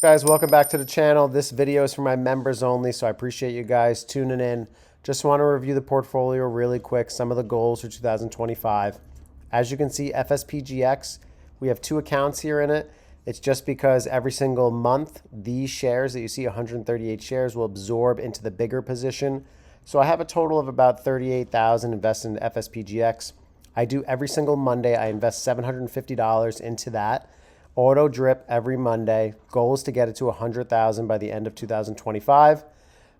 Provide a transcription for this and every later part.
Guys, welcome back to the channel. This video is for my members only, so I appreciate you guys tuning in. Just want to review the portfolio really quick, some of the goals for 2025. As you can see, FSPGX, we have two accounts here in it. It's just because every single month, these shares that you see, 138 shares, will absorb into the bigger position. So I have a total of about 38,000 invested in FSPGX. I do every single Monday. I invest $750 into that. Auto drip every Monday. Goal is to get it to 100,000 by the end of 2025.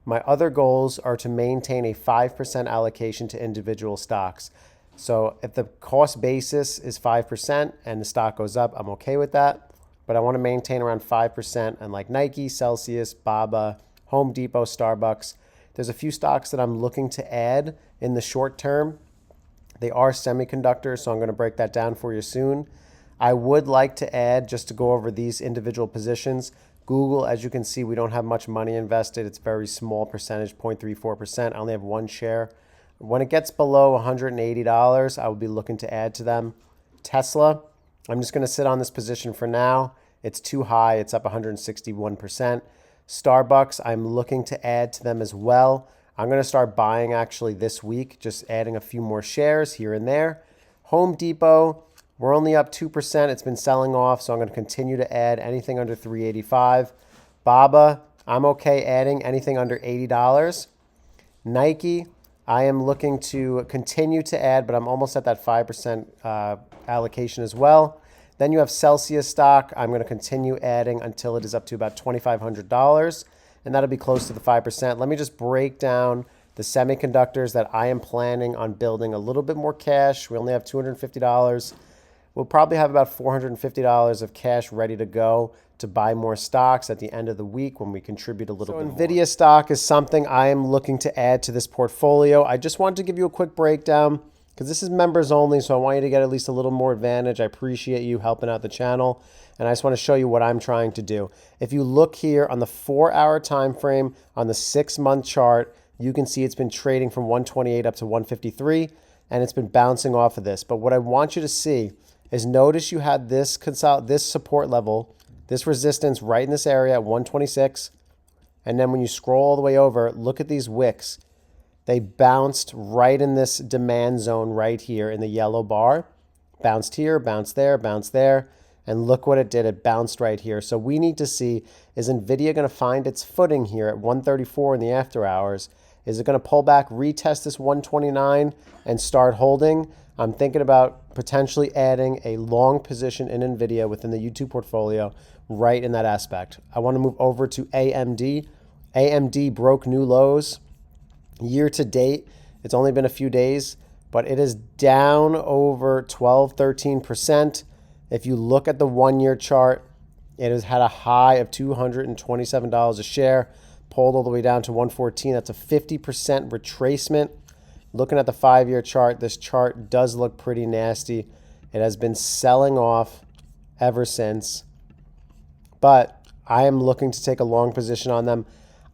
My other goals are to maintain a 5% allocation to individual stocks. So if the cost basis is 5% and the stock goes up, I'm okay with that. But I want to maintain around 5% on like Nike, Celsius, Baba, Home Depot, Starbucks. There's a few stocks that I'm looking to add in the short term. They are semiconductors, so I'm going to break that down for you soon. I would like to add, just to go over these individual positions, Google, as you can see, we don't have much money invested. It's very small percentage, 0.34%. I only have one share. When it gets below $180, I will be looking to add to them. Tesla, I'm just going to sit on this position for now. It's too high. It's up 161%. Starbucks, I'm looking to add to them as well. I'm going to start buying actually this week, just adding a few more shares here and there. Home Depot, we're only up 2%. It's been selling off, so I'm going to continue to add anything under $385. Baba, I'm okay adding anything under $80. Nike, I am looking to continue to add, but I'm almost at that 5% allocation as well. Then you have Celsius stock. I'm going to continue adding until it is up to about $2,500, and that'll be close to the 5%. Let me just break down the semiconductors that I am planning on building a little bit more cash. We only have $250. We'll probably have about $450 of cash ready to go to buy more stocks at the end of the week when we contribute a little bit more. NVIDIA stock is something I am looking to add to this portfolio. I just wanted to give you a quick breakdown because this is members only, so I want you to get at least a little more advantage. I appreciate you helping out the channel, and I just want to show you what I'm trying to do. If you look here on the 4-hour time frame on the 6-month chart, you can see it's been trading from 128 up to 153, and it's been bouncing off of this. But what I want you to see is notice you had this support level, this resistance right in this area at 126. And then when you scroll all the way over, look at these wicks. They bounced right in this demand zone right here in the yellow bar. Bounced here, bounced there, bounced there. And look what it did. It bounced right here. So we need to see, is NVIDIA going to find its footing here at 134 in the after hours? Is it going to pull back, retest this 129 and start holding? I'm thinking about potentially adding a long position in NVIDIA within the YouTube portfolio right in that aspect. I want to move over to AMD. AMD broke new lows year to date. It's only been a few days, but it is down over 12, 13%. If you look at the 1-year chart, it has had a high of $227 a share, pulled all the way down to 114. That's a 50% retracement. Looking at the 5-year chart, this chart does look pretty nasty. It has been selling off ever since. But I am looking to take a long position on them.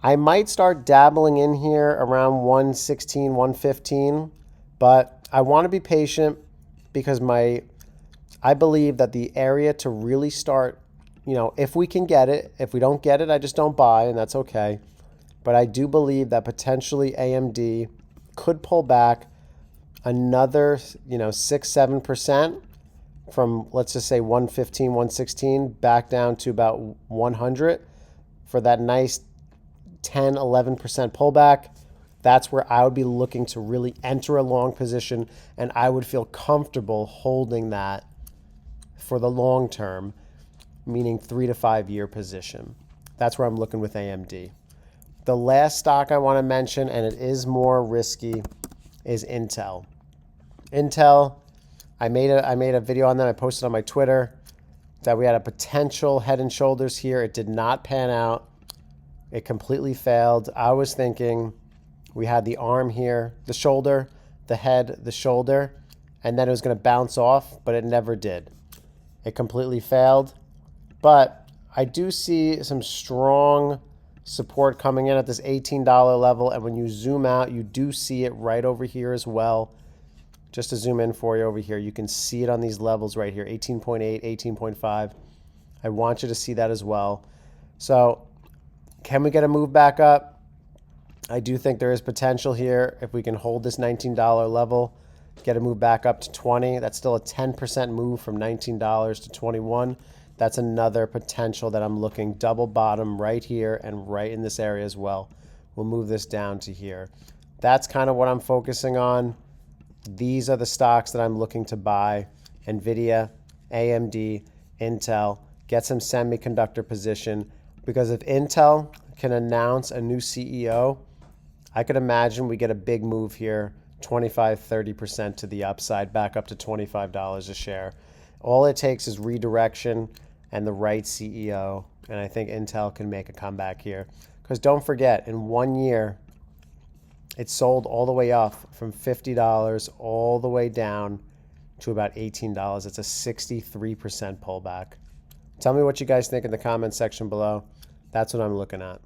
I might start dabbling in here around 116, 115. But I want to be patient because I believe that the area to really start, if we can get it, if we don't get it, I just don't buy, and that's okay. But I do believe that potentially AMD could pull back another, 6-7% from, let's just say 115, 116 back down to about 100 for that nice 10, 11% pullback. That's where I would be looking to really enter a long position, and I would feel comfortable holding that for the long term, meaning 3 to 5 year position. That's where I'm looking with AMD. The last stock I want to mention, and it is more risky, is Intel. Intel, I made a video on that. I posted on my Twitter that we had a potential head and shoulders here. It did not pan out. It completely failed. I was thinking we had the arm here, the shoulder, the head, the shoulder, and then it was going to bounce off, but it never did. It completely failed. But I do see some strong support coming in at this $18 level, and when you zoom out, you do see it right over here as well. Just to zoom in for you over here, you can see it on these levels right here, 18.8, 18.5. I want you to see that as well. So can we get a move back up? I do think there is potential here if we can hold this $19 level, get a move back up to 20. That's still a 10% move from $19 to 21. That's another potential that I'm looking. Double bottom right here and right in this area as well. We'll move this down to here. That's kind of what I'm focusing on. These are the stocks that I'm looking to buy. NVIDIA, AMD, Intel, get some semiconductor position, because if Intel can announce a new CEO, I could imagine we get a big move here, 25-30% to the upside, back up to $25 a share. All it takes is redirection and the right CEO, and I think Intel can make a comeback here. Because don't forget, in 1 year, it sold all the way up from $50 all the way down to about $18. It's a 63% pullback. Tell me what you guys think in the comments section below. That's what I'm looking at.